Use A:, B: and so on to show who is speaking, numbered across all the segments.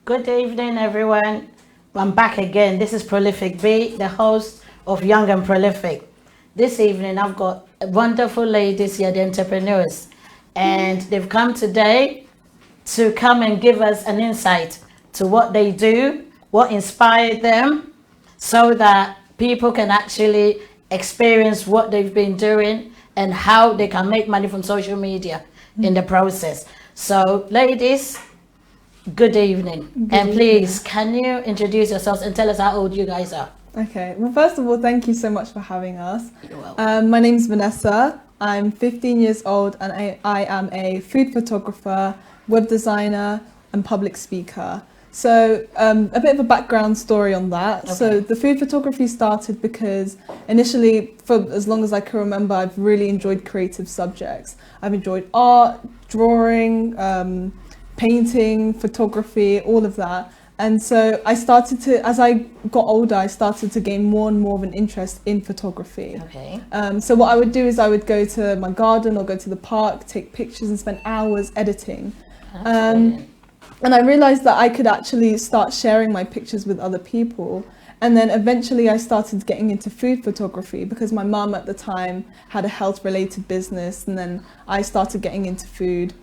A: Good evening, everyone. I'm back again. This is Prolific B, the host of Young and Prolific. This evening, I've got wonderful ladies here, the entrepreneurs, and they've come today to come and give us an insight to what they do, what inspired them, so that people can actually experience what they've been doing and how they can make money from social media in the process. So, ladies, good evening. And please, can you introduce yourselves and tell us how old you guys are?
B: Okay, well, first of all, thank you so much for having us.
A: You're welcome.
B: My name's Vanessa. I'm 15 years old and I am a food photographer, web designer, and public speaker. So a bit of a background story on that.
A: Okay.
B: So the food photography started because initially, for as long as I can remember, I've really enjoyed creative subjects. I've enjoyed art, drawing, painting, photography, all of that. And so I started to, as I got older, I started to gain more and more of an interest in photography.
A: Okay.
B: So what I would do is I would go to my garden or go to the park, take pictures and spend hours editing. And I realized that I could actually start sharing my pictures with other people. And then eventually I started getting into food photography because my mum at the time had a health related business, and then I started getting into food.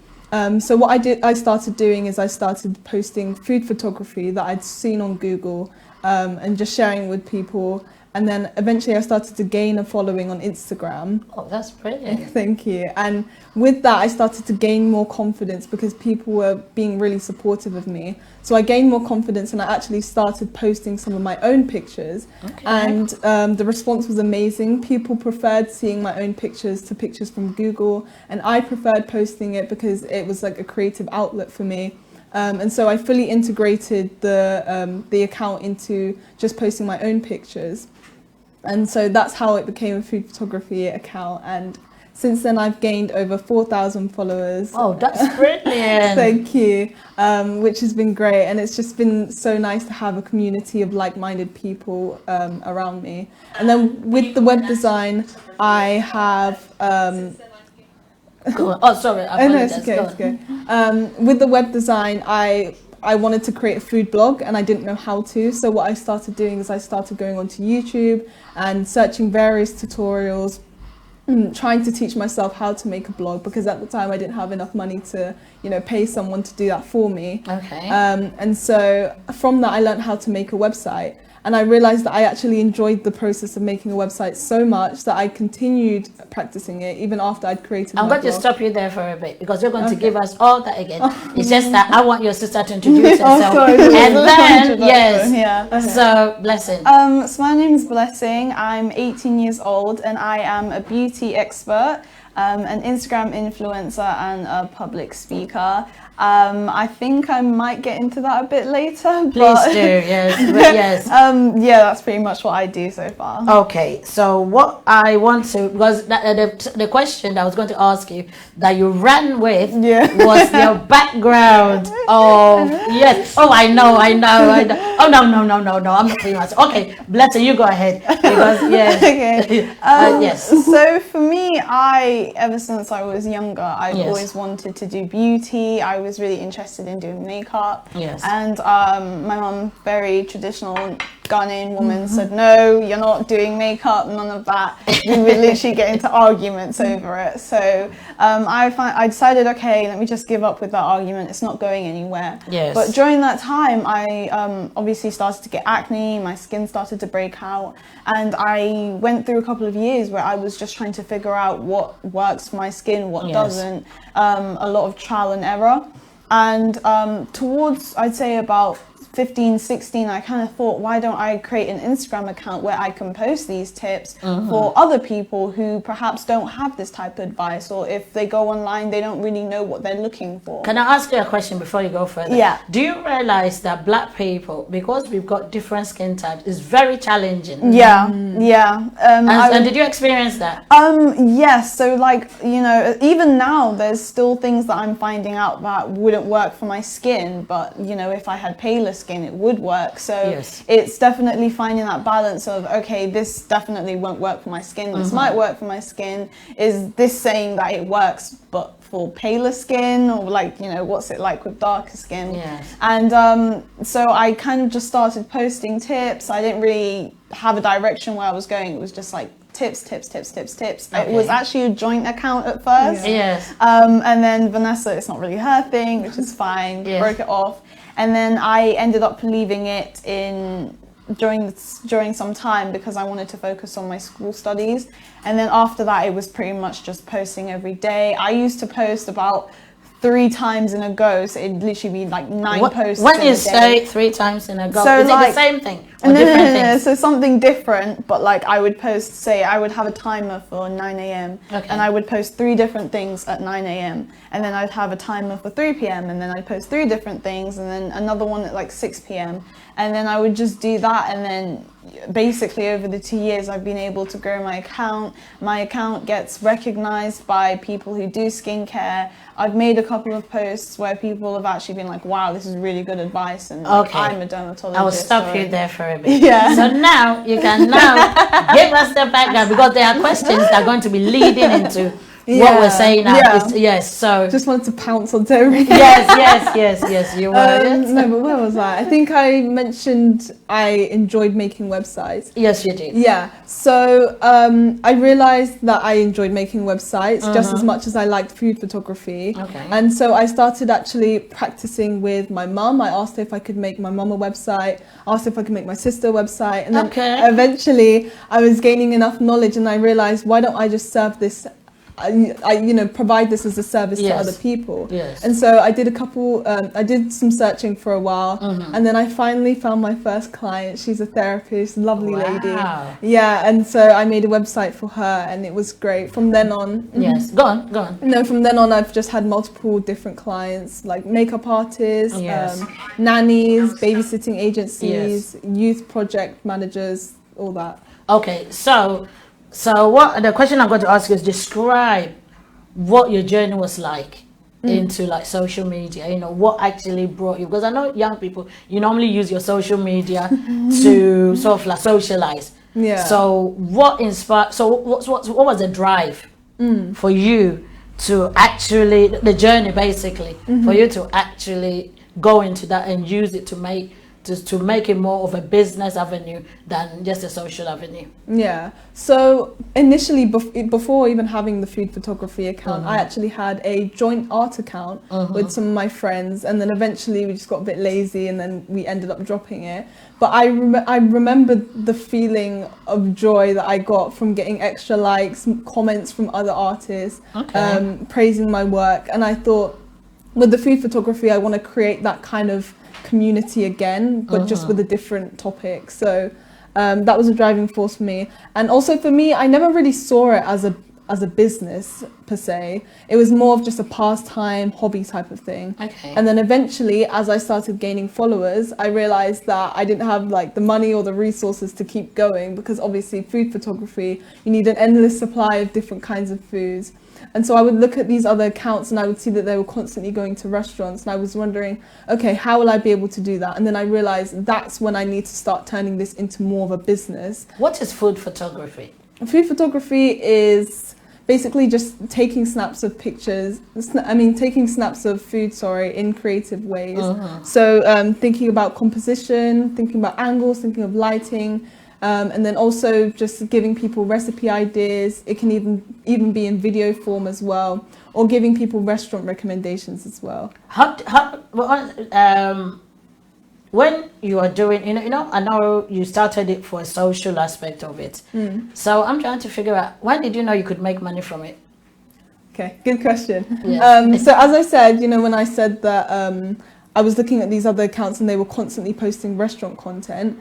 B: So what I started doing is I started posting food photography that I'd seen on Google and just sharing with people. And then eventually I started to gain a following on Instagram.
A: Oh, that's brilliant.
B: Thank you. And with that, I started to gain more confidence because people were being really supportive of me. So I gained more confidence and I actually started posting some of my own pictures.
A: Okay.
B: And the response was amazing. People preferred seeing my own pictures to pictures from Google. And I preferred posting it because it was like a creative outlet for me. And so I fully integrated the account into just posting my own pictures. And so that's how it became a food photography account. And since then I've gained over 4,000 followers.
A: Oh, that's brilliant.
B: Thank you. Which has been great. And it's just been so nice to have a community of like-minded people around me. And then with the web design, I have...
A: Go on. Oh, sorry. I
B: Oh, no, it's
A: apologize.
B: okay,
A: Go
B: it's
A: on.
B: okay. With the web design, I wanted to create a food blog and I didn't know how to. So what I started doing is I started going onto YouTube and searching various tutorials, trying to teach myself how to make a blog, because at the time I didn't have enough money to, pay someone to do that for me.
A: Okay.
B: And so from that, I learned how to make a website. And I realized that I actually enjoyed the process of making a website so much that I continued practicing it even after I'd created
A: I'm
B: my
A: going to
B: blog.
A: stop you there for a bit because you're going to
B: Okay.
A: give us all that again. It's just that I want your sister to introduce herself.
B: sorry.
A: And then, yes.
C: Yeah.
A: So, Blessing.
C: So my name is Blessing. I'm 18 years old and I am a beauty expert, an Instagram influencer and a public speaker. I think I might get into that a bit later.
A: Please do, yes. But yes.
C: Yeah, that's pretty much what I do so far.
A: Okay, so what I want to, because the question that I was going to ask you that you ran with was your background of, yes. Oh, I know. Oh, no, I'm not famous. Okay, Blessing, you go ahead. Because, yes.
C: Okay.
A: Yes.
C: So for me, ever since I was younger, I've
A: Yes.
C: always wanted to do beauty. I was really interested in doing makeup.
A: Yes.
C: And my mum, very traditional Ghanaian woman, said, no, you're not doing makeup, none of that. We would literally get into arguments over it. So I decided, okay, let me just give up with that argument. It's not going anywhere.
A: Yes.
C: But during that time, I obviously started to get acne, my skin started to break out, and I went through a couple of years where I was just trying to figure out what works for my skin, what
A: Yes.
C: doesn't, a lot of trial and error. And towards, I'd say about 15, 16, I kind of thought, why don't I create an Instagram account where I can post these tips for other people who perhaps don't have this type of advice, or if they go online, they don't really know what they're looking for.
A: Can I ask you a question before you go further?
C: Yeah.
A: Do you realize that black people, because we've got different skin types, is very challenging?
C: Yeah, yeah.
A: And did you experience that?
C: Yes. So like, even now there's still things that I'm finding out that wouldn't work for my skin, but if I had paler skin, skin, it would work. So
A: Yes.
C: it's definitely finding that balance of, okay, this definitely won't work for my skin. This might work for my skin. Is this saying that it works, but for paler skin, or like, you know, what's it like with darker skin?
A: Yes.
C: And so I kind of just started posting tips. I didn't really have a direction where I was going. It was just like tips.
A: Okay.
C: It was actually a joint account at first.
A: Yes.
C: And then Vanessa, it's not really her thing, which is fine.
A: Yes.
C: Broke it off. And then I ended up leaving it during some time because I wanted to focus on my school studies. And then after that, it was pretty much just posting every day. I used to post about 3 times in a go, so it'd literally be like 9 posts
A: When
C: in
A: you
C: a day.
A: say 3 times in a go,
C: So
A: is it
C: like-
A: the same thing or
C: No,
A: different
C: no,
A: things?
C: so something different, but like I would post, say I would have a timer for 9 a.m.
A: Okay.
C: and I would post 3 different things at 9 a.m. and then I'd have a timer for 3 p.m. and then I'd post 3 different things and then another one at like 6 p.m. and then I would just do that, and then basically over the 2 years I've been able to grow my account. My account gets recognized by people who do skincare. I've made a couple of posts where people have actually been like, wow, this is really good advice, and like,
A: Okay.
C: I'm a dermatologist.
A: I will stop
C: or-
A: you there for a bit.
C: Yeah.
A: So now you can now give us the background, because there are questions that are going to be leading into what we're saying now.
B: Yeah.
A: Yes. So
B: Just wanted to pounce onto everything.
A: yes. You were.
B: No, but where was I? I think I mentioned I enjoyed making websites.
A: Yes, you did.
B: Yeah, so I realized that I enjoyed making websites just as much as I liked food photography.
A: Okay.
B: And so I started actually practicing with my mum. I asked her if I could make my mum a website, asked if I could make my sister a website. And then
A: Okay.
B: eventually I was gaining enough knowledge and I realized, why don't I just serve this, provide this as a service
A: Yes.
B: to other people.
A: Yes.
B: And so I did I did some searching for a while, and then I finally found my first client. She's a therapist, lovely lady.
A: Wow.
B: Yeah, and so I made a website for her, and it was great. From then on,
A: Yes. Go on.
B: no, from then on, I've just had multiple different clients, like makeup artists,
A: Yes.
B: nannies, babysitting agencies, youth project managers, all that.
A: Okay. So what the question I'm going to ask you is, describe what your journey was like into like social media. You know, what actually brought you, because I know young people, you normally use your social media to sort of like socialize.
B: Yeah.
A: So what inspired? So what was the drive for you to actually, the journey basically, for you to actually go into that and use it to make it more of a business avenue than just a social avenue?
B: Yeah. So initially, before even having the food photography account, I actually had a joint art account with some of my friends, and then eventually we just got a bit lazy, and then we ended up dropping it. But I remember the feeling of joy that I got from getting extra likes, comments from other artists, praising my work, and I thought, with the food photography, I want to create that kind of community again, but just with a different topic. So that was a driving force for me. And also for me, I never really saw it as a business per se. It was more of just a pastime, hobby type of thing.
A: Okay.
B: And then eventually, as I started gaining followers, I realized that I didn't have like the money or the resources to keep going, because obviously food photography, you need an endless supply of different kinds of foods. And so I would look at these other accounts and I would see that they were constantly going to restaurants, and I was wondering, okay, how will I be able to do that? And then I realized that's when I need to start turning this into more of a business.
A: What is food photography?
B: Food photography is basically just taking snaps of pictures, taking snaps of food, in creative ways. So thinking about composition, thinking about angles, thinking of lighting, and then also just giving people recipe ideas. It can even be in video form as well, or giving people restaurant recommendations as well.
A: When you are doing, I know you started it for a social aspect of it. So I'm trying to figure out, when did you know you could make money from it?
B: Okay, good question.
A: Yes.
B: So as I said, when I said that I was looking at these other accounts and they were constantly posting restaurant content,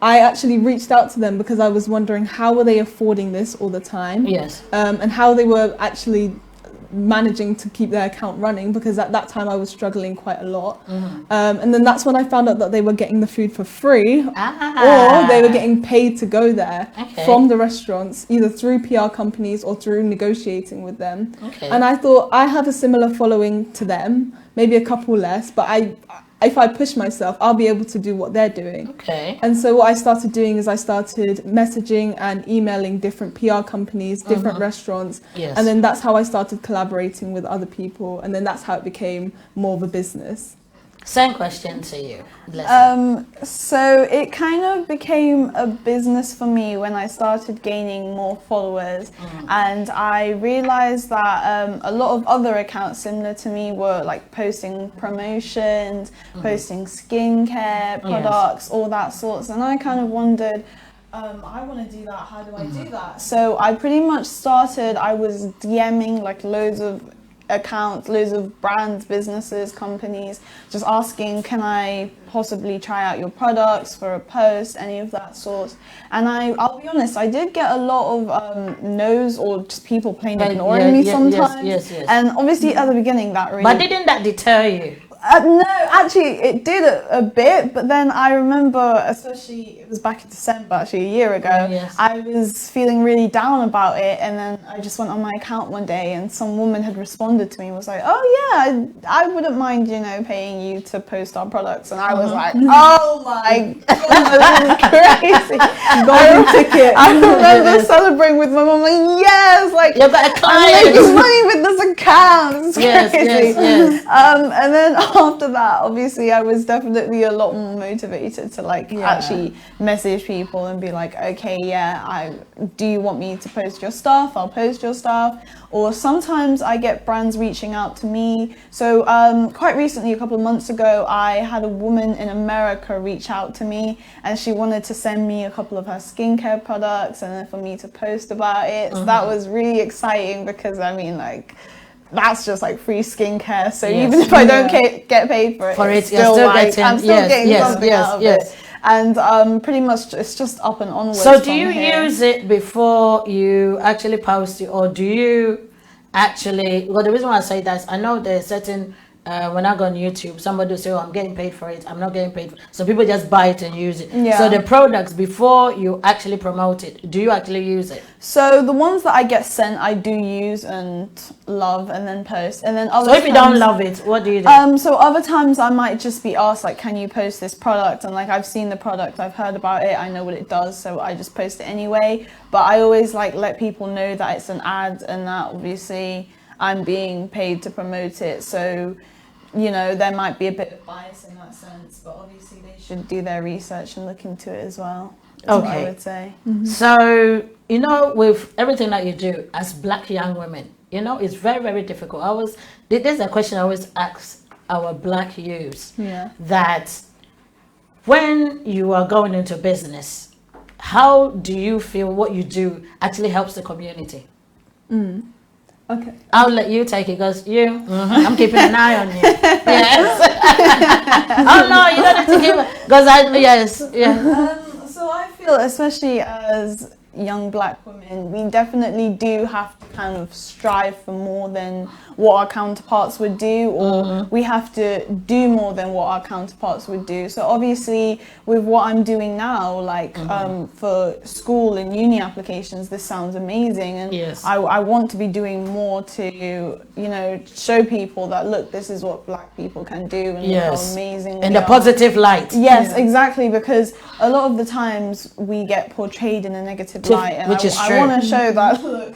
B: I actually reached out to them because I was wondering, how were they affording this all the time?
A: Yes.
B: And how they were actually managing to keep their account running, because at that time I was struggling quite a lot. And then that's when I found out that they were getting the food for free, or they were getting paid to go there from the restaurants, either through PR companies or through negotiating with them. And I thought, I have a similar following to them, maybe a couple less, but if I push myself, I'll be able to do what they're doing.
A: Okay.
B: And so what I started doing is I started messaging and emailing different PR companies, different restaurants.
A: Yes.
B: And then that's how I started collaborating with other people. And then that's how it became more of a business.
A: Same question to you. Vanessa.
C: So it kind of became a business for me when I started gaining more followers, and I realized that a lot of other accounts similar to me were like posting promotions, posting skincare products, all that sorts, and I kind of wondered, I want to do that, how do I do that? So I pretty much started, I was DMing like loads of accounts, loads of brands, businesses, companies, just asking, can I possibly try out your products for a post, any of that sort. And I'll be honest, I did get a lot of no's, or just people plain ignoring me sometimes.
A: Yes.
C: And obviously at the beginning that really...
A: But didn't that deter you?
C: No, actually it did a bit, but then I remember, especially it was back in December, actually a year ago, I was feeling really down about it, and then I just went on my account one day and some woman had responded to me and was like, oh yeah, I wouldn't mind, you know, paying you to post our products, and I was like, oh my god, this is crazy.
B: Golden ticket.
C: I remember celebrating with my mum, like, yes, like,
A: You've got a client.
C: I'm making money with this account, it's crazy.
A: Yes.
C: And then after that, obviously I was definitely a lot more motivated to like actually message people and be like, okay, do you want me to post your stuff? I'll post your stuff. Or sometimes I get brands reaching out to me. So quite recently, a couple of months ago, I had a woman in America reach out to me, and she wanted to send me a couple of her skincare products and then for me to post about it. So that was really exciting, because I mean, like, that's just like free skincare. So even if I don't get paid for it,
A: I'm
C: still
A: still getting
C: something out of it. And pretty much it's just up and onwards.
A: So do you use it before you actually post it, or do you actually, well, the reason why I say that is I know there's certain, when I go on YouTube, somebody will say, oh, I'm getting paid for it, I'm not getting paid for it. So people just buy it and use it. So the products, before you actually promote it, do you actually use it?
C: So the ones that I get sent, I do use and love and then post. And then other
A: So if you don't love it, what do you do?
C: So other times I might just be asked, like, can you post this product? And like, I've seen the product, I've heard about it, I know what it does, so I just post it anyway. But I always like let people know that it's an ad and that obviously I'm being paid to promote it. So, you know, there might be a bit of bias in that sense, but obviously they should do their research and look into it as well. That's what I would say.
A: So, you know, with everything that you do as Black young women, you know, it's very, very difficult. There's a question I always ask our Black youths, that when you are going into business, how do you feel what you do actually helps the community?
B: Okay.
A: I'll let you take it, because I'm keeping an eye on you. Yes. Oh no, you don't have to give it, because
C: So I feel, especially as young Black women, we definitely do have to kind of strive for more than what our counterparts would do, or we have to do more than what our counterparts would do. So obviously with what I'm doing now, like for school and uni applications, this sounds amazing, and I want to be doing more to, you know, show people that, look, this is what Black people can do, and look how amazing
A: in the positive light.
C: Yes, exactly, because a lot of the times we get portrayed in a negative light, and
A: which is true.
C: I want to show that, look,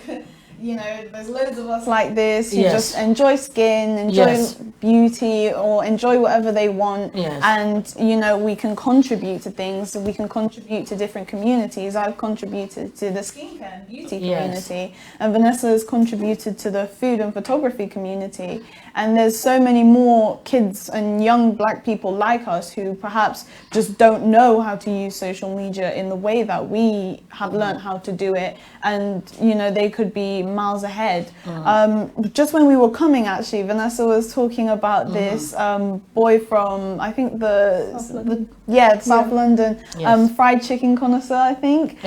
C: you know, there's loads of us like this who just enjoy skin, enjoy beauty, or enjoy whatever they want, and, you know, we can contribute to things, we can contribute to different communities. I've contributed to the skincare and beauty community, and Vanessa has contributed to the food and photography community. And there's so many more kids and young Black people like us who perhaps just don't know how to use social media in the way that we have learned how to do it. And, you know, they could be miles ahead. Just when we were coming, actually, Vanessa was talking about this boy from, I think South London, fried chicken connoisseur, I think.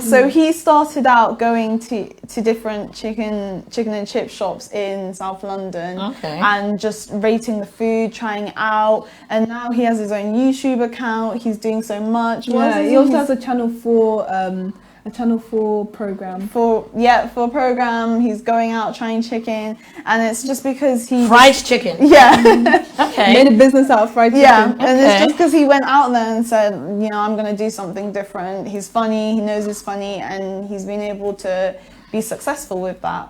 C: So he started out going to different chicken and chip shops in South London. And just rating the food, trying it out, and now he has his own YouTube account. He's doing so much.
B: He also has a channel for, I A Channel 4 program.
C: For a program. He's going out trying chicken, and it's just because he
A: Fried chicken.
C: Yeah.
A: Okay.
B: Made a business out of fried chicken.
C: Yeah, and it's
A: Okay.
C: just because he went out there and said, I'm going to do something different. He's funny, he knows he's funny, and he's been able to be successful with that.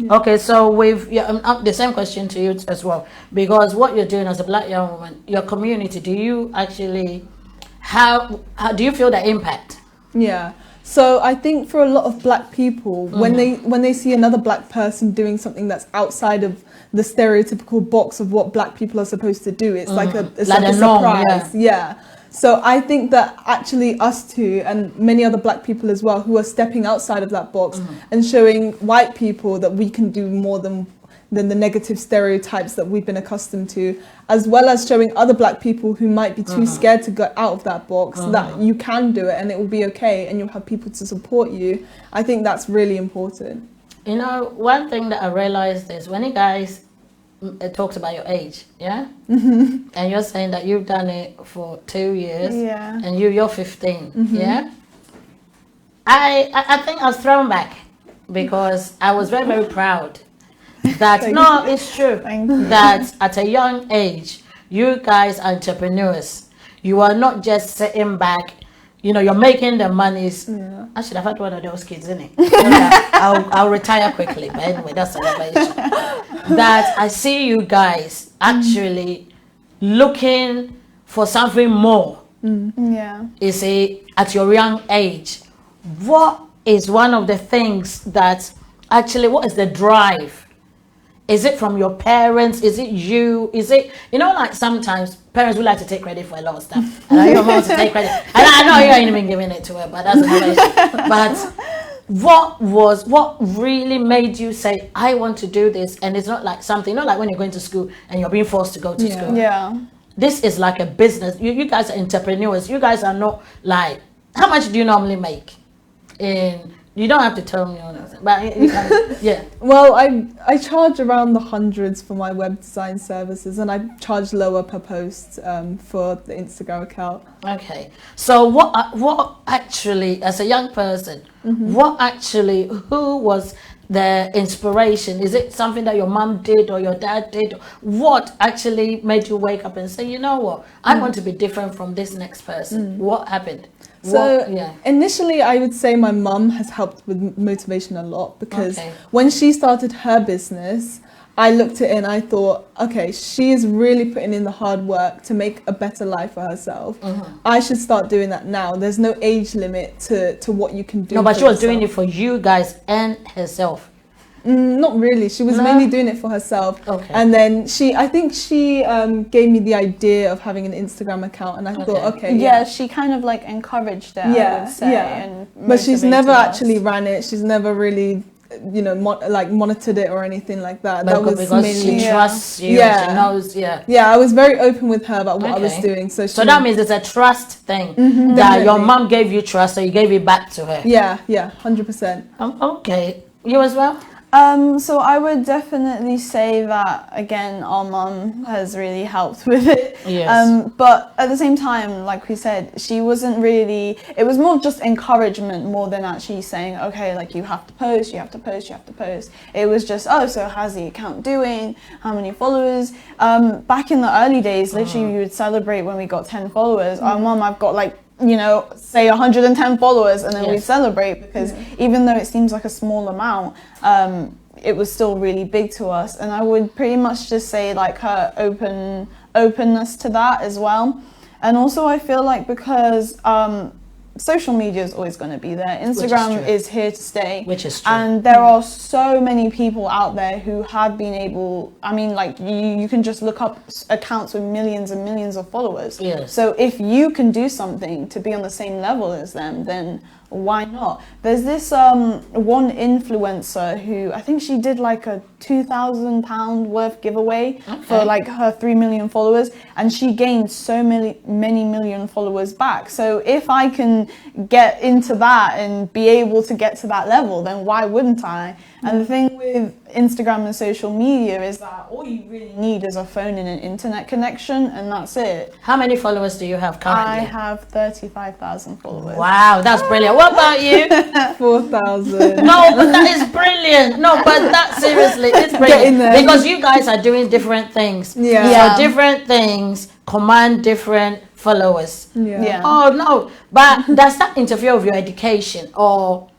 A: Okay, so the same question to you as well, because what you're doing as a Black young woman, your community, do you actually, how do you feel the impact?
B: Yeah. So I think for a lot of Black people, when they see another Black person doing something that's outside of the stereotypical box of what Black people are supposed to do, it's like a
A: norm,
B: surprise. Yeah. So I think that actually us two and many other Black people as well who are stepping outside of that box and showing white people that we can do more than the negative stereotypes that we've been accustomed to, as well as showing other Black people who might be too scared to get out of that box that you can do it and it will be okay and you'll have people to support you. I think that's really important.
A: One thing that I realized is when you guys talked about your age, yeah? And you're saying that you've done it for 2 years,
C: Yeah.
A: and you're 15, yeah? I think I was thrown back because I was very, very proud that, it's true,
C: Thank you.
A: that at a young age, you guys are entrepreneurs. You are not just sitting back, you're making the monies.
B: Yeah.
A: I should have had one of those kids, innit? I'll retire quickly, but anyway, that's another issue. That I see you guys actually looking for something more.
C: Yeah.
A: You see, at your young age, what is one of the things that actually, what is the drive? Is it from your parents? Is it you? Is it, like sometimes parents would like to take credit for a lot of stuff. And I don't want to take credit. And I know you ain't even giving it to her, but that's another issue. But what really made you say, I want to do this? And it's not like something, not like when you're going to school and you're being forced to go to school.
C: Yeah.
A: This is like a business. You guys are entrepreneurs. You guys are not like, how much do you normally make? You don't have to tell me, but you can, yeah.
B: Well, I charge around the hundreds for my web design services, and I charge lower per post for the Instagram account.
A: Okay. So what actually, as a young person, who was the inspiration? Is it something that your mom did or your dad did? What actually made you wake up and say, you know what, I want to be different from this next person? What happened?
B: So initially I would say my mum has helped with motivation a lot, because when she started her business, I looked at it and I thought, okay, she is really putting in the hard work to make a better life for herself. I should start doing that now. There's no age limit to what you can do.
A: No, but she was doing it for you guys and herself.
B: Not really. She was mainly doing it for herself. Okay. And then I think she gave me the idea of having an Instagram account, and I thought, okay.
C: Yeah, she kind of like encouraged it, I would say. And
B: but she's never
C: motivated
B: actually ran it. She's never really, monitored it or anything like that.
A: But
B: that was
A: because
B: mainly,
A: she trusts you. Yeah. She knows. Yeah.
B: Yeah, I was very open with her about what I was doing. So
A: that means it's a trust thing. That your mom gave you trust, so you gave it back to her.
B: Yeah, 100%.
A: Okay. You as well?
C: So I would definitely say that, again, our mum has really helped with it.
A: Yes.
C: But at the same time, like we said, she wasn't really, it was more just encouragement more than actually saying, okay, like you have to post, you have to post, you have to post. It was just, so how's the account doing? How many followers? Back in the early days, literally we would celebrate when we got 10 followers. Our mum, I've got say 110 followers, and then we celebrate, because even though it seems like a small amount, it was still really big to us. And I would pretty much just say like her openness to that as well. And also I feel like because social media is always going to be there. Instagram is here to stay.
A: Which is true.
C: And there are so many people out there who have been able, you can just look up accounts with millions and millions of followers.
A: Yes.
C: So if you can do something to be on the same level as them, then why not? There's this one influencer who, I think she did like a £2,000 worth giveaway for like her 3 million followers, and she gained so many million followers back. So if I can get into that and be able to get to that level, then why wouldn't I? And the thing with Instagram and social media is that all you really need is a phone and an internet connection, and that's it.
A: How many followers do you have currently?
C: I have 35,000 followers.
A: Wow, that's brilliant. What about you?
B: 4,000.
A: No, but that is brilliant. No, but that seriously, it's
B: Get in
A: brilliant
B: there.
A: because you guys are doing different things.
B: Yeah.
A: So different things command different followers.
C: Yeah.
A: Oh no, but does that interfere with your education or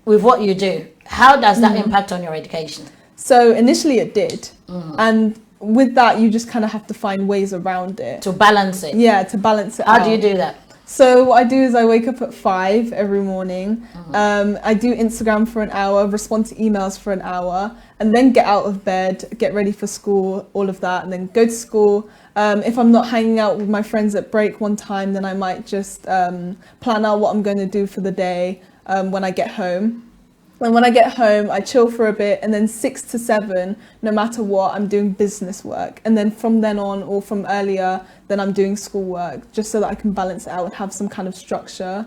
A: with what you do? How does that impact on your education?
B: So initially it did. And with that, you just kind of have to find ways around it.
A: To balance it.
B: Yeah, to balance it
A: How
B: out.
A: do you do that?
B: So what I do is I wake up at 5 every morning. I do Instagram for an hour, respond to emails for an hour, and then get out of bed, get ready for school, all of that, and then go to school. If I'm not hanging out with my friends at break one time, then I might just plan out what I'm going to do for the day when I get home. And when I get home, I chill for a bit, and then 6 to 7, no matter what, I'm doing business work. And then from then on, or from earlier, then I'm doing schoolwork, just so that I can balance it out and have some kind of structure.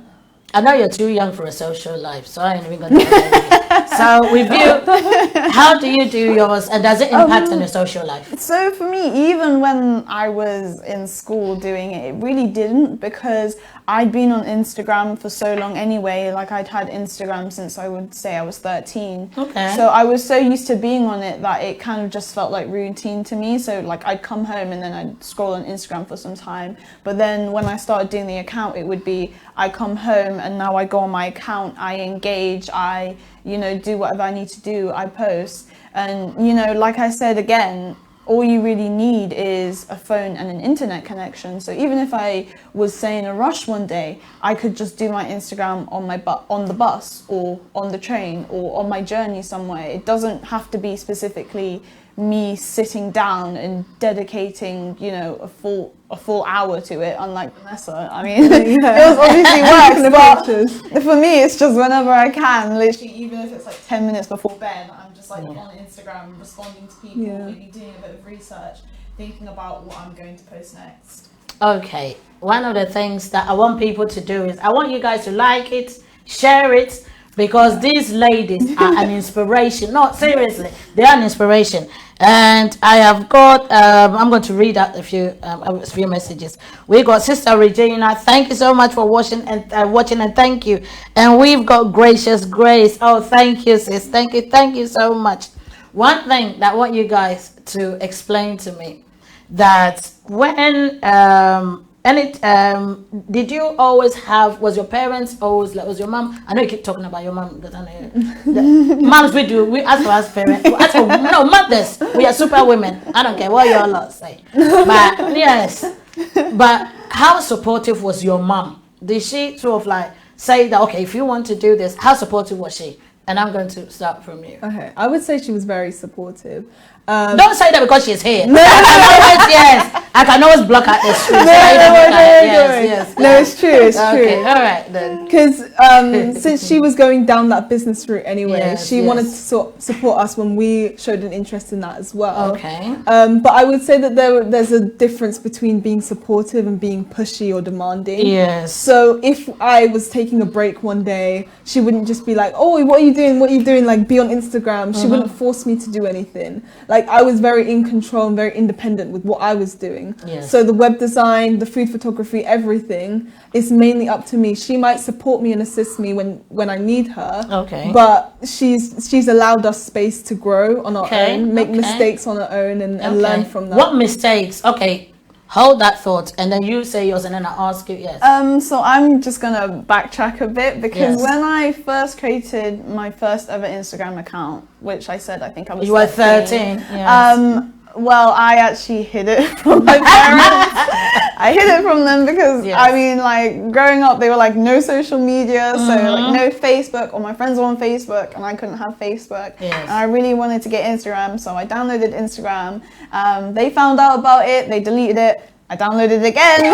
A: I know you're too young for a social life, so I ain't even going to tell you. So with you, how do you do yours, and does it impact on your social life?
C: So for me, even when I was in school doing it, it really didn't, because I'd been on Instagram for so long anyway. Like, I'd had Instagram since I would say I was 13.
A: Okay.
C: So I was so used to being on it that it kind of just felt like routine to me. So like, I'd come home and then I'd scroll on Instagram for some time. But then when I started doing the account, it would be, I come home and now I go on my account, I engage, I, do whatever I need to do, I post. And, like I said again, all you really need is a phone and an internet connection. So even if I was, say, in a rush one day, I could just do my Instagram on the bus or on the train or on my journey somewhere. It doesn't have to be specifically me sitting down and dedicating, a full hour to it, unlike Vanessa. I mean, it was obviously works, but for me, it's just whenever I can, literally, even if it's like 10 minutes before bed, I'm just like on Instagram, responding to people, maybe doing a bit of research, thinking about what I'm going to post next.
A: Okay, one of the things that I want people to do is I want you guys to like it, share it, because these ladies are an inspiration. No, seriously, they are an inspiration. And I have got, I'm going to read out a few messages. We got Sister Regina. Thank you so much for watching and thank you. And we've got Gracious Grace. Oh, thank you, sis. Thank you so much. One thing that I want you guys to explain to me, that when did you always have, was your parents always, like, was your mom, I know you keep talking about your mom, because I know moms, we as for us parents, mothers, we are super women. I don't care what your lot say, but yes, but how supportive was your mom? Did she sort of like say that, okay, if you want to do this, how supportive was she? And I'm going to start from you.
B: Okay, I would say she was very supportive.
A: Don't say that because she's here. I can always block out the street.
B: No, it's true. It's
A: okay,
B: true.
A: all right then.
B: Because since she was going down that business route anyway, she wanted to support us when we showed an interest in that as well.
A: Okay.
B: But I would say that there's a difference between being supportive and being pushy or demanding.
A: Yes.
B: So if I was taking a break one day, she wouldn't just be like, "Oh, what are you doing? What are you doing?" Like, be on Instagram. She wouldn't force me to do anything. Like, I was very in control and very independent with what I was doing.
A: Yes.
B: So the web design, the food photography, everything is mainly up to me. She might support me and assist me when I need her.
A: Okay.
B: But she's allowed us space to grow on our own, make mistakes on our own, and learn from that.
A: What mistakes? Okay. Hold that thought, and then you say yours, and then I'll ask you. Yes.
C: So I'm just gonna backtrack a bit, because when I first created my first ever Instagram account, which I said I think I was
A: You were 13. Yes.
C: Well, I actually hid it from my parents. I hid it from them because, I mean, like, growing up, they were like, no social media, so like no Facebook, or my friends were on Facebook, and I couldn't have Facebook.
A: Yes.
C: And I really wanted to get Instagram, so I downloaded Instagram. They found out about it, they deleted it. I downloaded it again.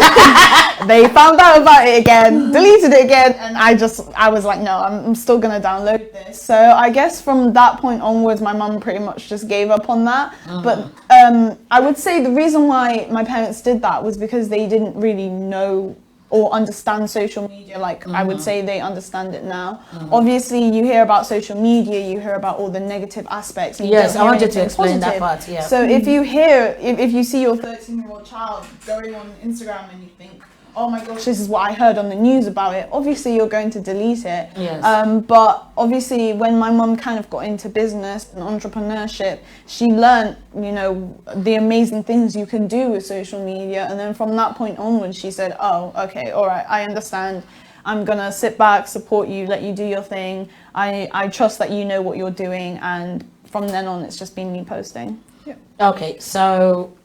C: They found out about it again, deleted it again, and I was like, no, I'm still gonna download this. So I guess from that point onwards, my mum pretty much just gave up on that. But I would say the reason why my parents did that was because they didn't really know or understand social media like I would say they understand it now. Obviously, you hear about social media, you hear about all the negative aspects.
A: Yes, I wanted to
C: anything
A: explain that
C: positive.
A: part. Yeah.
C: So if you see your 13-year-old child going on Instagram and you think, oh my gosh, this is what I heard on the news about it, obviously you're going to delete it.
A: Yes.
C: But obviously when my mum kind of got into business and entrepreneurship, she learned, you know, the amazing things you can do with social media. And then from that point onwards, she said, oh, okay, all right, I understand. I'm going to sit back, support you, let you do your thing. I trust that you know what you're doing. And from then on, it's just been me posting.
B: Yeah.
A: Okay, so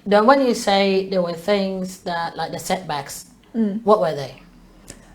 A: then when you say there were things that, like the setbacks, what were they?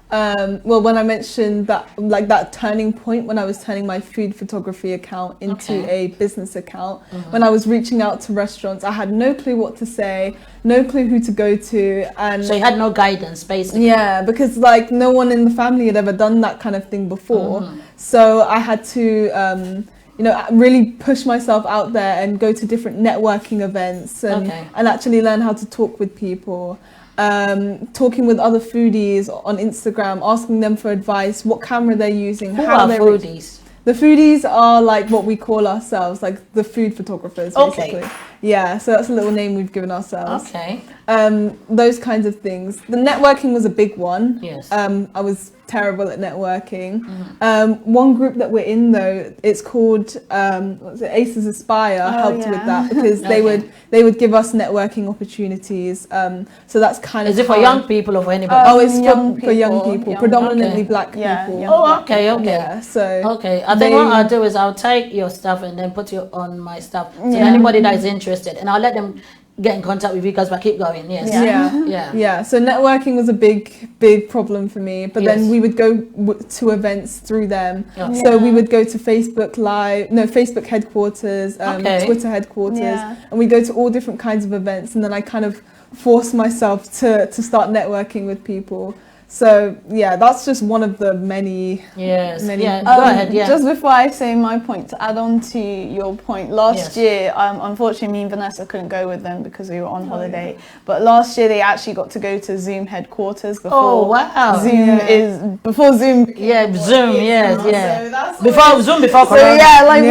B: Well, when I mentioned that, like that turning point when I was turning my food photography account into a business account, when I was reaching out to restaurants, I had no clue what to say, no clue who to go to, and
A: So you had no guidance, basically.
B: yeah, because like no one in the family had ever done that kind of thing before, so I had to you know, really push myself out there and go to different networking events and actually learn how to talk with people. Talking with other foodies on Instagram, asking them for advice, what camera they're using,
A: Who
B: how
A: are
B: they're
A: foodies?
B: The foodies are like what we call ourselves, like the food photographers, basically.
A: Okay.
B: Yeah, so that's a little name we've given ourselves.
A: Okay.
B: Those kinds of things. The networking was a big one.
A: Yes.
B: I was terrible at networking. One group that we're in though, it's called what's it, Aces Aspire, helped with that because they would give us networking opportunities. So that's kind of
A: Is it for young people or for anybody?
B: Oh, it's
C: young
B: for young people, predominantly
A: Okay.
B: black
C: Yeah,
B: people.
C: young
A: Oh, okay, okay.
B: Yeah, so
A: Okay, I think what I'll do is I'll take your stuff and then put you on my stuff. So anybody that is interested, and I'll let them get in contact with you guys, but keep going. Yes.
B: Yeah. So networking was a big problem for me. But then we would go to events through them. So we would go to Facebook headquarters, Twitter headquarters, and we go to all different kinds of events. And then I kind of forced myself to start networking with people. So yeah, that's just one of the many.
A: Yes.
B: Many
A: Yeah. Go ahead. Yeah.
C: Just before I say my point, to add on to your point, last year, unfortunately, me and Vanessa couldn't go with them because we were on holiday. But last year, they actually got to go to Zoom headquarters before.
A: Oh wow.
C: Before Zoom.
A: Yeah. Zoom. Yes. Yeah.
C: So that's
A: Before Zoom. Before
C: So
A: Corona.
C: yeah, like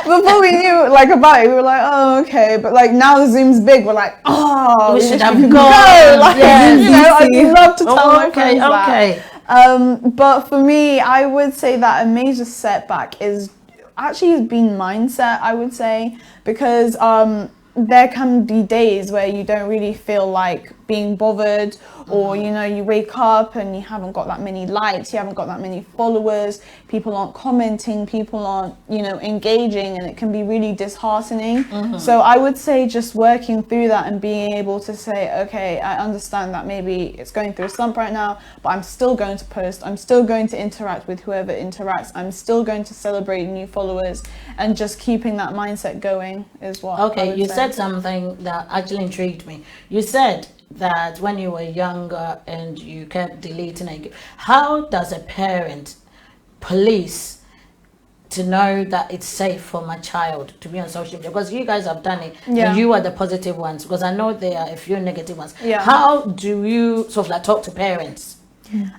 C: before we knew like about it, we were like, oh okay. But like now the Zoom's big, we're like, oh,
A: We should have
C: go.
A: gone.
C: Like,
A: Yes.
C: you know, I'd love to tell my
A: Okay.
C: friends that.
A: Okay.
C: But for me, I would say that a major setback is actually been mindset, I would say, because there can be days where you don't really feel like being bothered, or you know, you wake up and you haven't got that many likes, you haven't got that many followers, people aren't commenting, people aren't, you know, engaging, and it can be really disheartening. So I would say just working through that and being able to say, okay, I understand that maybe it's going through a slump right now, but I'm still going to post, I'm still going to interact with whoever interacts, I'm still going to celebrate new followers, and just keeping that mindset going is what I
A: Okay,
C: would
A: you
C: say.
A: said something that actually intrigued me. You said that when you were younger and you kept deleting it, how does a parent police to know that it's safe for my child to be on social media? Because you guys have done it, and you are the positive ones, because I know there are a few negative ones. How do you sort of like talk to parents?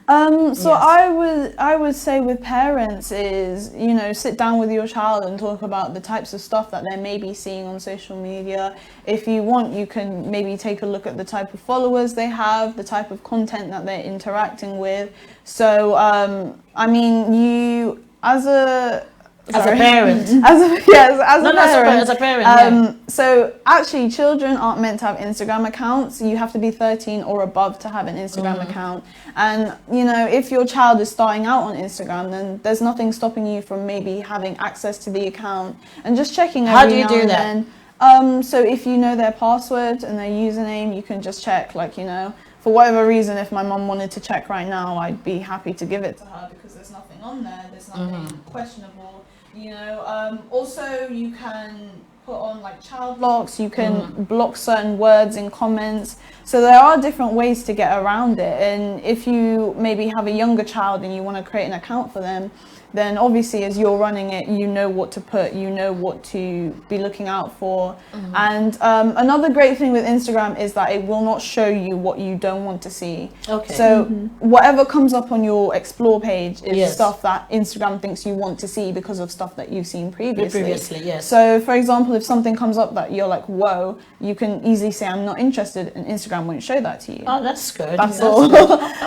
C: I would say with parents is, you know, sit down with your child and talk about the types of stuff that they may be seeing on social media. If you want, you can maybe take a look at the type of followers they have, the type of content that they're interacting with. So I mean, you as a parent.
A: As a parent.
C: So actually, children aren't meant to have Instagram accounts. You have to be 13 or above to have an Instagram account. And you know, if your child is starting out on Instagram, then there's nothing stopping you from maybe having access to the account and just checking every
A: How do you
C: now
A: do
C: and
A: that?
C: then. So if you know their password and their username, you can just check, like, you know, for whatever reason, if my mum wanted to check right now, I'd be happy to give it to her because there's nothing on there, there's nothing questionable, you know. Also, you can put on like child blocks, you can block certain words in comments. So there are different ways to get around it. And if you maybe have a younger child and you want to create an account for them, then obviously as you're running it, you know what to put, you know what to be looking out for. And another great thing with Instagram is that it will not show you what you don't want to see.
A: Okay.
C: So whatever comes up on your explore page is
A: Yes.
C: stuff that Instagram thinks you want to see because of stuff that you've seen previously.
A: Yes.
C: So for example, if something comes up that you're like, whoa, you can easily say I'm not interested, and Instagram won't show that to you.
A: Oh, that's good.
C: That's all.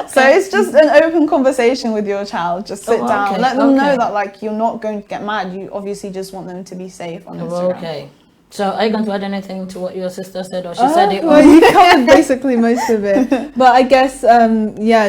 C: So it's just an open conversation with your child. Just sit down,
A: okay,
C: let them know
A: okay.
C: that like you're not going to get mad. You obviously just want them to be safe on Instagram.
A: Okay. So are you going to add anything to what your sister said, or she said it all?
B: Well, you covered basically most of it. But I guess,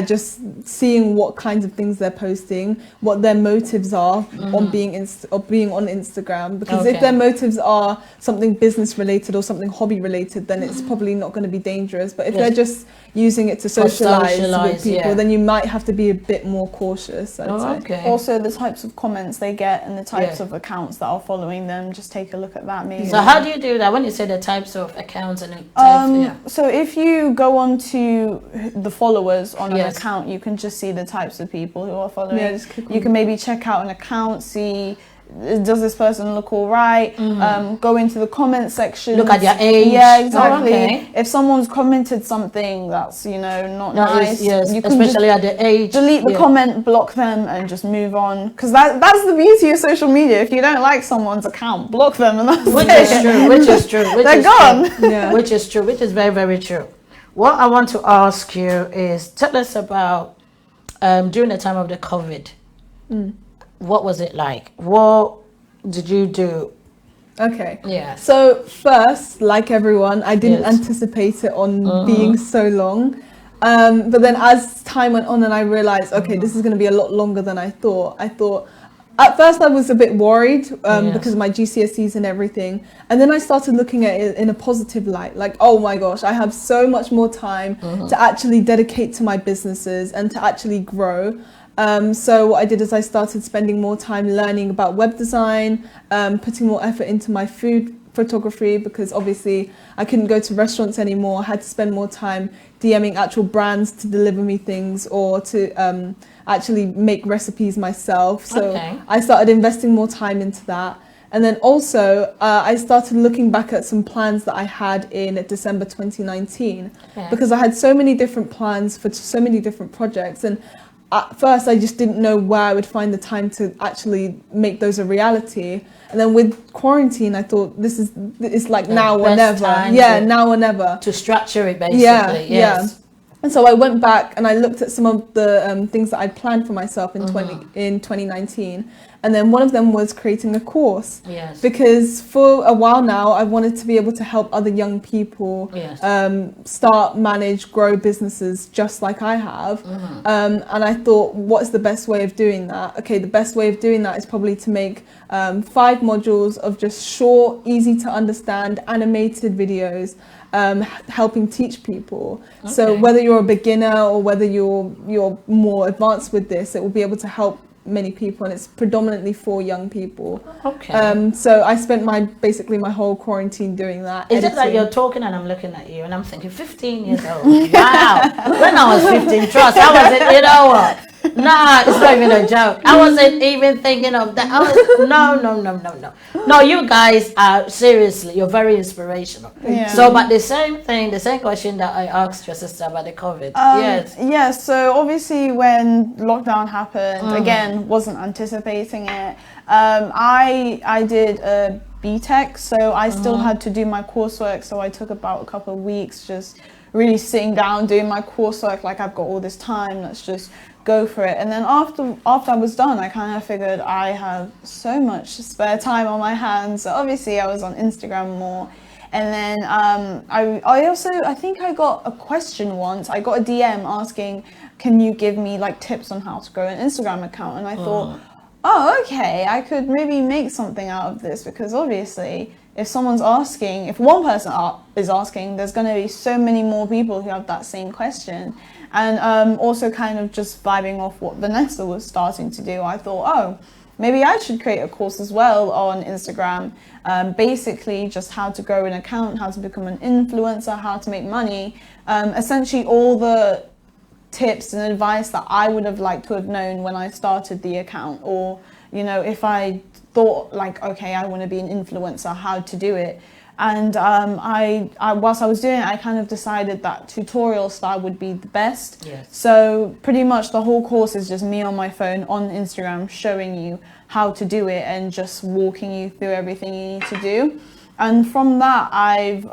B: just seeing what kinds of things they're posting, what their motives are on being on Instagram. Because if their motives are something business related or something hobby related, then it's probably not going to be dangerous. But if they're just using it to socialize with people, then you might have to be a bit more cautious, I'd say.
A: Okay.
C: Also, the types of comments they get and the types of accounts that are following them, just take a look at that maybe.
A: So how do you do that when you say the types of accounts and types,
C: So if you go on to the followers on an
A: Yes.
C: account, you can just see the types of people who are following.
B: Yeah, just click
C: You can maybe check out an account, see does this person look all right, go into the comment section,
A: Look at their age.
C: Yeah, exactly.
A: Oh, okay.
C: If someone's commented something that's not nice,
A: yes,
C: you can
A: especially
C: just
A: at the age.
C: delete the comment, block them, and just move on. Because that's the beauty of social media. If you don't like someone's account, block them, and that's
A: Which
C: it.
A: is true. Which is true. Which
C: They're
A: is
C: gone.
A: True.
B: Yeah.
A: Which is true. Which is very, very true. What I want to ask you is, tell us about during the time of the COVID. What was it like? What did you do?
B: Okay.
A: Yeah.
B: So first, like everyone, I didn't
A: Yes.
B: anticipate it on being so long. But then as time went on and I realized, okay, this is going to be a lot longer than I thought. At first I was a bit worried because of my GCSEs and everything. And then I started looking at it in a positive light. Like, oh my gosh, I have so much more time to actually dedicate to my businesses and to actually grow. So what I did is I started spending more time learning about web design, putting more effort into my food photography, because obviously I couldn't go to restaurants anymore. I had to spend more time DMing actual brands to deliver me things, or to actually make recipes myself. So I started investing more time into that. And then also I started looking back at some plans that I had in December 2019, because I had so many different plans for so many different projects. And at first I just didn't know where I would find the time to actually make those a reality. And then with quarantine, I thought it's like now or never. Now or never.
A: To structure it basically.
B: Yeah. And so I went back and I looked at some of the things that I'd planned for myself in 2019. And then one of them was creating a course.
A: Yes.
B: Because for a while now, I wanted to be able to help other young people start, manage, grow businesses just like I have. And I thought, what's the best way of doing that? Okay, the best way of doing that is probably to make 5 modules of just short, easy to understand, animated videos, helping teach people. So whether you're a beginner or whether you're more advanced with this, it will be able to help many people, and it's predominantly for young people. So I spent basically my whole quarantine doing that.
A: Is it like you're talking and I'm looking at you and I'm thinking 15 years old? Wow. When I was 15, trust, I wasn't, you know what? Nah, it's not even a joke. I wasn't even thinking of that. No, you guys are seriously, you're very inspirational. So, but the same question that I asked your sister about the COVID.
C: Yes, so obviously when lockdown happened, again, wasn't anticipating it. I did a BTEC, so I still had to do my coursework, so I took about a couple of weeks just really sitting down, doing my coursework, like I've got all this time, let's just go for it. And then after I was done, I kind of figured I have so much spare time on my hands. So obviously I was on Instagram more. And then I think I got a question once. I got a DM asking, can you give me like tips on how to grow an Instagram account? And I thought, oh, okay, I could maybe make something out of this, because obviously if someone's asking, if one person is asking, there's going to be so many more people who have that same question. And also kind of just vibing off what Vanessa was starting to do, I thought, oh, maybe I should create a course as well on Instagram. Basically just how to grow an account, how to become an influencer, how to make money. Essentially all the tips and advice that I would have liked to have known when I started the account, or you know, if I thought like, okay, I want to be an influencer, how to do it. And I whilst I was doing it, I kind of decided that tutorial style would be the best.
A: Yes.
C: So pretty much the whole course is just me on my phone on Instagram showing you how to do it and just walking you through everything you need to do. And from that, I've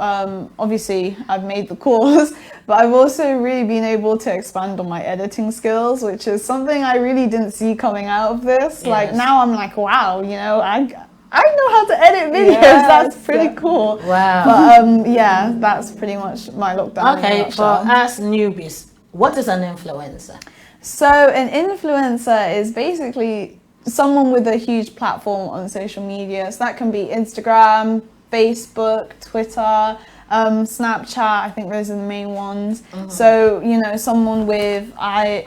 C: obviously I've made the course, but I've also really been able to expand on my editing skills, which is something I really didn't see coming out of this.
A: Yes.
C: Like now I'm like, wow, you know, I know how to edit videos.
B: Yes,
C: That's pretty cool.
A: Wow.
C: But yeah, that's pretty much my lockdown. in a
A: Okay, for
C: nutshell.
A: us newbies, what is an influencer?
C: So an influencer is basically someone with a huge platform on social media. So that can be Instagram, Facebook, Twitter, Snapchat. I think those are the main ones. So you know, someone with a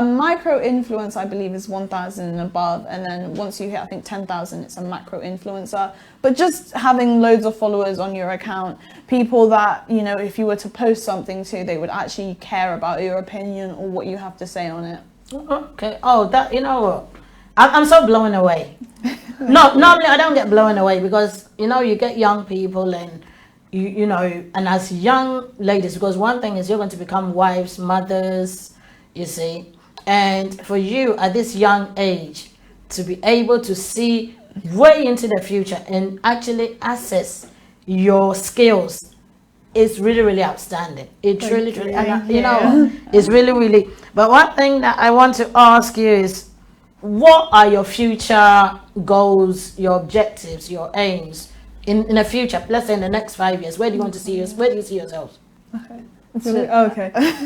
C: micro influencer, I believe, is 1,000 and above, and then once you hit, I think 10,000, it's a macro influencer. But just having loads of followers on your account, people that, you know, if you were to post something to, they would actually care about your opinion or what you have to say on it.
A: Okay. Oh, that, you know what? I'm so blown away. No, normally I don't get blown away because, you know, you get young people and you know, and as young ladies, because one thing is you're going to become wives, mothers, you see, and for you at this young age to be able to see way into the future and actually assess your skills is really, really outstanding. It truly, and you know, it's really, really. But one thing that I want to ask you is, what are your future goals, your objectives, your aims in the future? Let's say in the next 5 years, where do you want to see where do you see yourselves?
B: Okay.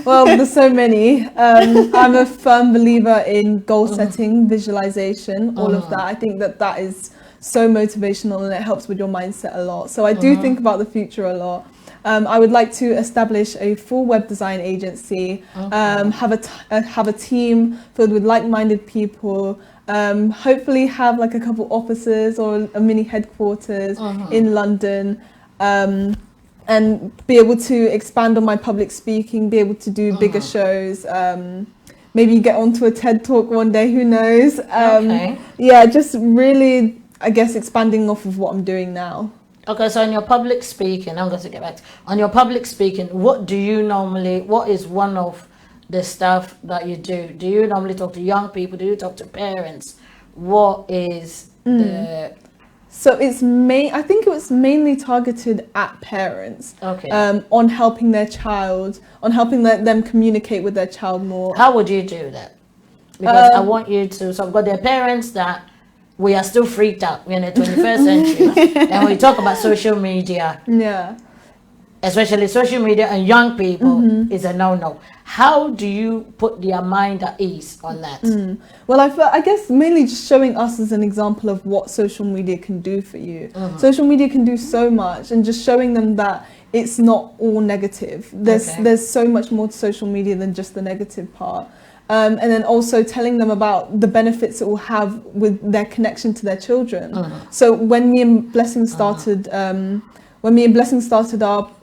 B: Well, there's so many. I'm a firm believer in goal setting, visualization, all of that. I think that is so motivational and it helps with your mindset a lot. So I do think about the future a lot. I would like to establish a full web design agency, have a team filled with like-minded people, hopefully have like a couple offices or a mini headquarters in London, and be able to expand on my public speaking, be able to do bigger shows, maybe get onto a TED Talk one day, who knows. Yeah, just really, I guess, expanding off of what I'm doing now.
A: Okay, so in your public speaking, I'm going to get back on your public speaking, what is one of the stuff that you do? Do you normally talk to young people? Do you talk to parents? What is the...
B: So I think it was mainly targeted at parents.
A: Okay.
B: On helping their child, on helping them communicate with their child more.
A: How would you do that? Because I want you to, so I've got their parents that we are still freaked out. We're in the 21st century. And we talk about social media.
B: Yeah.
A: Especially social media and young people is a no-no. How do you put their mind at ease on that?
B: Well, I guess mainly just showing us as an example of what social media can do for you. Social media can do so much, and just showing them that it's not all negative. There's so much more to social media than just the negative part. And then also telling them about the benefits it will have with their connection to their children. So when me and Blessing started,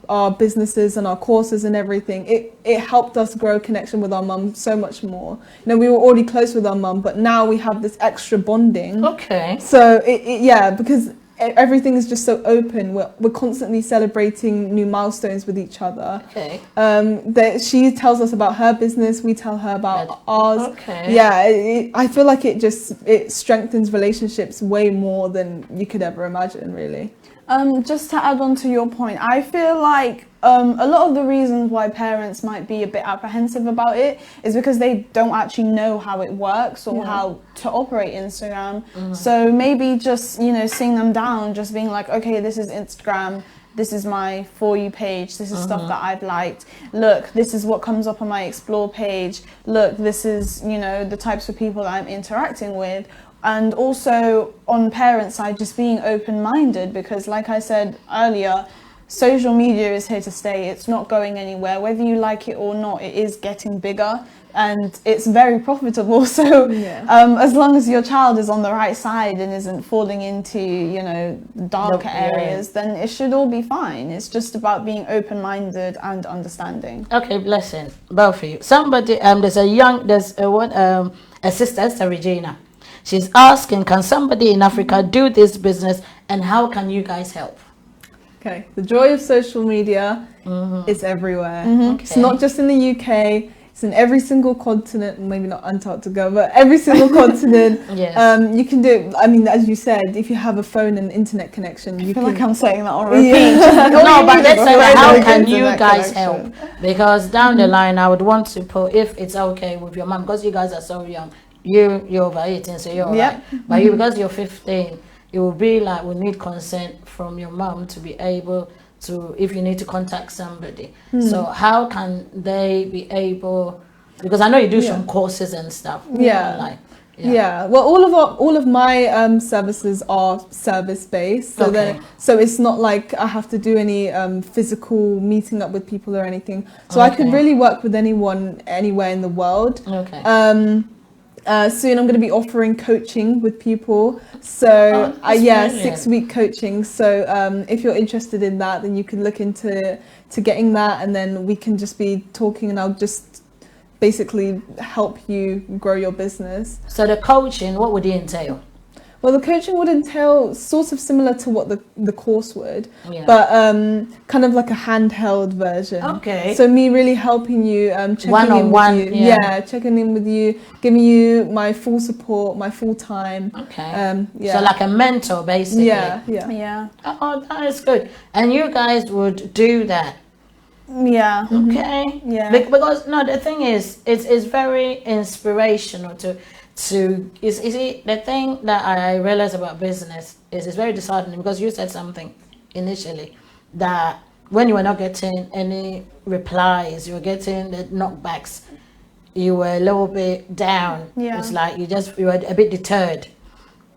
B: our businesses and our courses and everything, it helped us grow a connection with our mum so much more. You know, we were already close with our mum, but now we have this extra bonding.
A: Okay.
B: So because everything is just so open. We're constantly celebrating new milestones with each other.
A: Okay.
B: She tells us about her business, we tell her about ours.
A: Okay.
B: Yeah, I feel like it strengthens relationships way more than you could ever imagine, really.
C: Just to add on to your point, I feel like a lot of the reasons why parents might be a bit apprehensive about it is because they don't actually know how it works or how to operate Instagram. So maybe just, you know, seeing them down, just being like, okay, this is Instagram, this is my For You page, this is stuff that I've liked. Look, this is what comes up on my Explore page. Look, this is, you know, the types of people that I'm interacting with. And also on parents' side, just being open-minded, because like I said earlier, social media is here to stay. It's not going anywhere. Whether you like it or not, it is getting bigger and it's very profitable. So as long as your child is on the right side and isn't falling into, you know, darker areas, then it should all be fine. It's just about being open-minded and understanding.
A: Okay, blessing, both of you. Somebody, there's a sister, Sister Regina. She's asking, can somebody in Africa do this business and how can you guys help?
B: Okay, the joy of social media is everywhere.
A: Okay.
B: It's not just in the UK, it's in every single continent, maybe not Antarctica, but every single continent.
A: Yes.
B: You can do it. I mean, as you said, if you have a phone and internet connection, you
C: I feel
B: can.
C: like I'm saying that on repeat.
A: No, but let's say, how can you
C: internet
A: guys
C: connection.
A: help? Because down the line, I would want to put, if it's okay with your mom, because you guys are so young, you're over 18, so you're
C: Yep.
A: right. But you, because you're 15, it will be like we need consent from your mom to be able to, if you need to contact somebody. So how can they be able, because I know you do some courses and stuff. Online.
B: Well, all of my services are service based, so so it's not like I have to do any physical meeting up with people or anything. So I could really work with anyone anywhere in the world. Soon I'm going to be offering coaching with people. So 6-week coaching. So if you're interested in that, then you can look into getting that, and then we can just be talking, and I'll just basically help you grow your business.
A: So the coaching, what would it entail?
B: Well, the coaching would entail sort of similar to what the course would, but kind of like a handheld version. Okay. So me really helping you, checking
A: one-on-one,
B: in with you, checking in with you, giving you my full support, my full time.
A: Okay. So like a mentor, basically.
B: Yeah.
A: Oh, that is good. And you guys would do that.
C: Yeah.
A: Okay.
C: Yeah.
A: Because no, the thing is, it's very inspirational to is it the thing that I realize about business is it's very disheartening, because you said something initially that when you were not getting any replies, you were getting the knockbacks, you were a little bit down. It's like you were a bit deterred,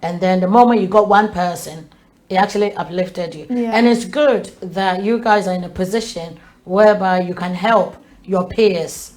A: and then the moment you got one person, it actually uplifted you. And it's good that you guys are in a position whereby you can help your peers,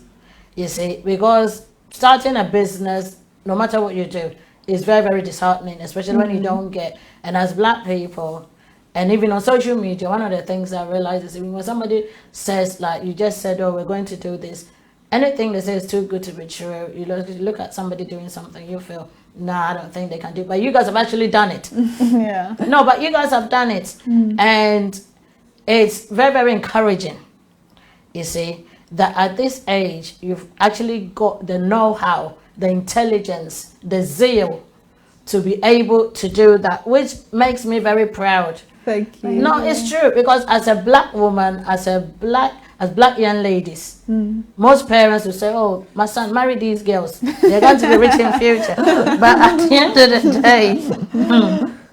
A: you see, because starting a business, no matter what you do, is very, very disheartening, especially when you don't get, and as Black people, and even on social media, one of the things I realize is when somebody says, like you just said, oh, we're going to do this, anything they say is too good to be true, you look at somebody doing something, you feel, nah, I don't think they can do it. But you guys have actually done it. No, but you guys have done it. And it's very, very encouraging, you see, that at this age, you've actually got the know-how, the intelligence, the zeal to be able to do that, which makes me very proud.
B: Thank you.
A: No, it's true, because as a Black woman, as Black young ladies, most parents will say, oh, my son, marry these girls. They're going to be rich in future. But at the end of the day,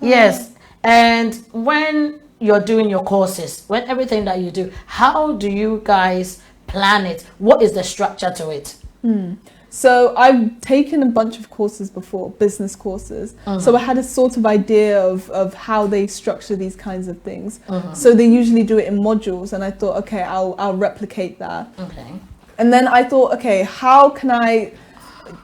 A: yes. And when you're doing your courses, when everything that you do, how do you guys plan it? What is the structure to it?
B: So I've taken a bunch of courses before, business courses. So I had a sort of idea of how they structure these kinds of things. So they usually do it in modules, and I thought, okay, I'll replicate that. Okay. And then I thought, okay, how can I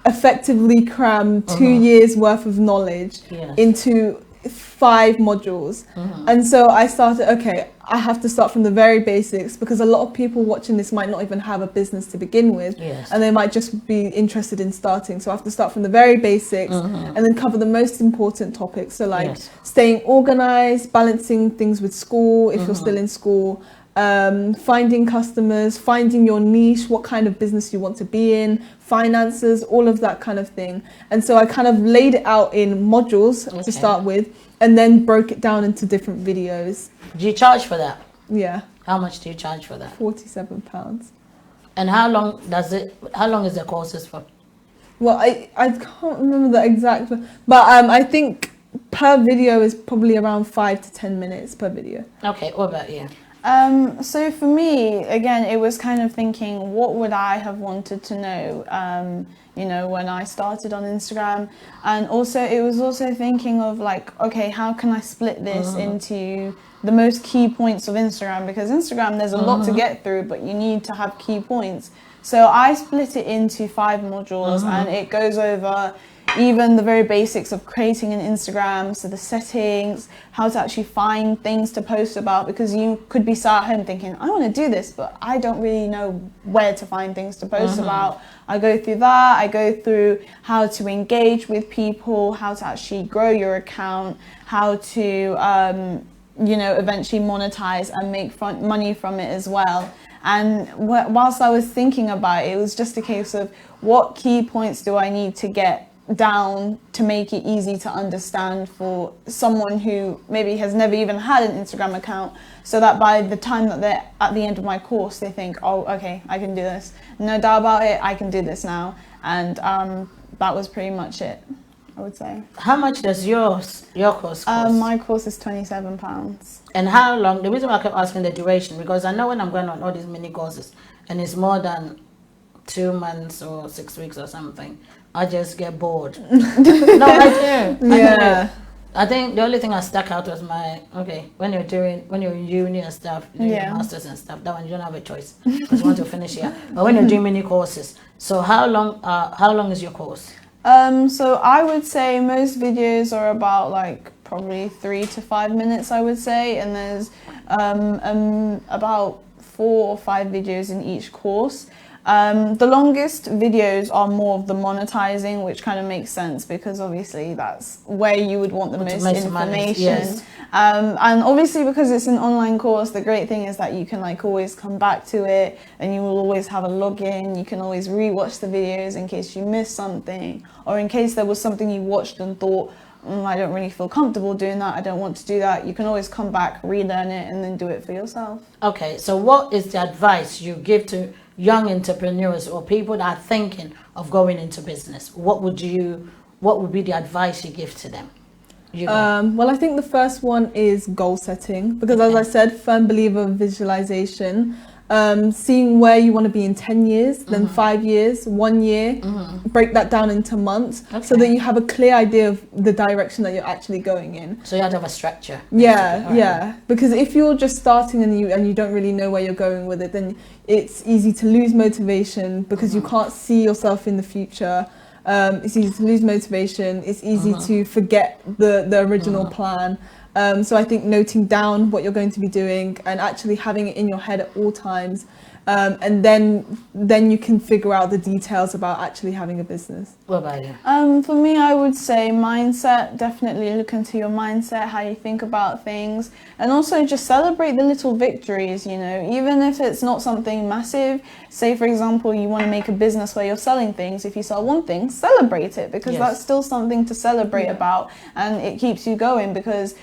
B: effectively cram 2 years worth of knowledge into 5 modules? And so I started, okay, I have to start from the very basics, because a lot of people watching this might not even have a business to begin with, and they might just be interested in starting. So I have to start from the very basics and then cover the most important topics. So like staying organized, balancing things with school if you're still in school, finding customers, finding your niche, what kind of business you want to be in, finances, all of that kind of thing. And so I kind of laid it out in modules to start with, and then broke it down into different videos.
A: Do you charge for that?
B: Yeah.
A: How much do you charge for that?
B: £47.
A: And how long is the courses for?
B: Well, I can't remember the exact, but I think per video is probably around 5 to 10 minutes per video.
A: Okay, what about you?
C: So for me, again, it was kind of thinking, what would I have wanted to know, you know, when I started on Instagram? And also, it was also thinking of like, okay, how can I split this into the most key points of Instagram? Because Instagram, there's a lot to get through, but you need to have key points. So I split it into 5 modules, and it goes over even the very basics of creating an Instagram, so the settings, how to actually find things to post about, because you could be sat at home thinking, I want to do this, but I don't really know where to find things to post about. I go through that. I go through how to engage with people, how to actually grow your account, how to, you know, eventually monetize and make money from it as well. And whilst I was thinking about it, it was just a case of what key points do I need to get down to make it easy to understand for someone who maybe has never even had an Instagram account, so that by the time that they're at the end of my course, they think, oh, okay, I can do this. No doubt about it, I can do this now. And that was pretty much it, I would say.
A: How much does your course cost?
C: My course is £27.
A: And how long? The reason why I kept asking the duration, because I know when I'm going on all these mini courses and it's more than 2 months or 6 weeks or something, I just get bored. No, I do.
B: Yeah.
A: I think the only thing I stuck out was when you're in uni and stuff, doing your masters and stuff, that one you don't have a choice because you want to finish here. But when you're doing mini courses, so how long is your course?
C: So I would say most videos are about like probably 3 to 5 minutes, I would say, and there's about 4 or 5 videos in each course. The longest videos are more of the monetizing, which kind of makes sense because obviously that's where you would want the most information.
A: Yes.
C: And obviously because it's an online course, the great thing is that you can like always come back to it and you will always have a login. You can always rewatch the videos in case you missed something, or in case there was something you watched and thought, I don't really feel comfortable doing that, I don't want to do that. You can always come back, relearn it, and then do it for yourself.
A: Okay, so what is the advice you give to young entrepreneurs or people that are thinking of going into business? What would be the advice you give to them?
B: Well, I think the first one is goal setting, because as I said, firm believer of visualization. Seeing where you want to be in 10 years, then 5 years, 1 year, break that down into months, so that you have a clear idea of the direction that you're actually going in.
A: So you have to have a structure.
B: Yeah. Because if you're just starting and you don't really know where you're going with it, then it's easy to lose motivation because you can't see yourself in the future. It's easy to lose motivation. It's easy to forget the original plan. So I think noting down what you're going to be doing and actually having it in your head at all times, and then you can figure out the details about actually having a business.
A: What about you?
C: For me, I would say mindset. Definitely look into your mindset, how you think about things, and also just celebrate the little victories, you know, even if it's not something massive. Say, for example, you want to make a business where you're selling things. If you sell one thing, celebrate it, because that's still something to celebrate about, and it keeps you going, because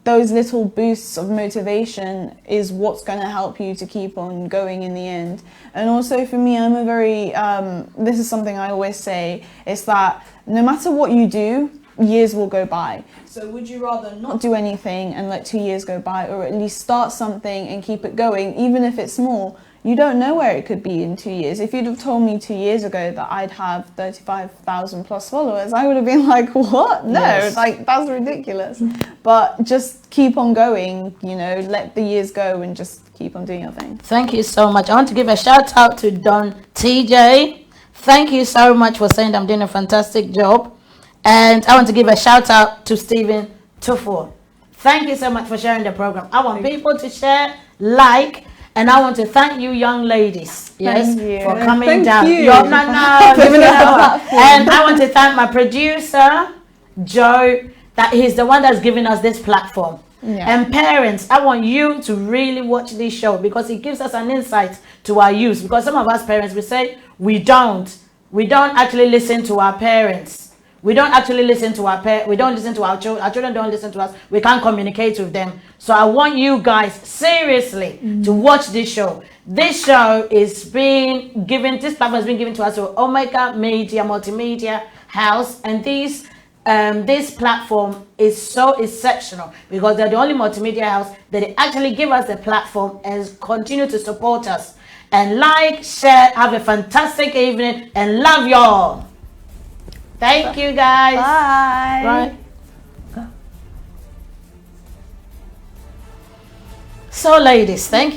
C: those little boosts of motivation is what's going to help you to keep on going in the end. And also for me, I'm a very, this is something I always say, is that no matter what you do, years will go by. So would you rather not do anything and let 2 years go by, or at least start something and keep it going, even if it's small? You don't know where it could be in 2 years. If you'd have told me 2 years ago that I'd have 35,000 plus followers, I would have been like, what? No, like that's ridiculous. But just keep on going, you know, let the years go and just keep on doing your thing.
A: Thank you so much. I want to give a shout out to Don TJ. Thank you so much for saying I'm doing a fantastic job. And I want to give a shout out to Stephen Tufo. Thank you so much for sharing the program. I want people to share, like, and I want to thank you, young ladies, for coming down. And I want to thank my producer, Joe, that he's the one that's giving us this platform. And parents, I want you to really watch this show, because it gives us an insight to our youth. Because some of us parents, we say we don't actually listen to our parents. We don't actually listen to our parents. We don't listen to our children. Our children don't listen to us. We can't communicate with them. So I want you guys seriously to watch this show. This show is being given, this platform has been given to us through Omega Media Multimedia House. And these this platform is so exceptional because they're the only multimedia house that actually give us the platform and continue to support us. And like, share, have a fantastic evening, and love y'all. Thank you, guys.
C: Bye.
A: Right. So, ladies, thank you.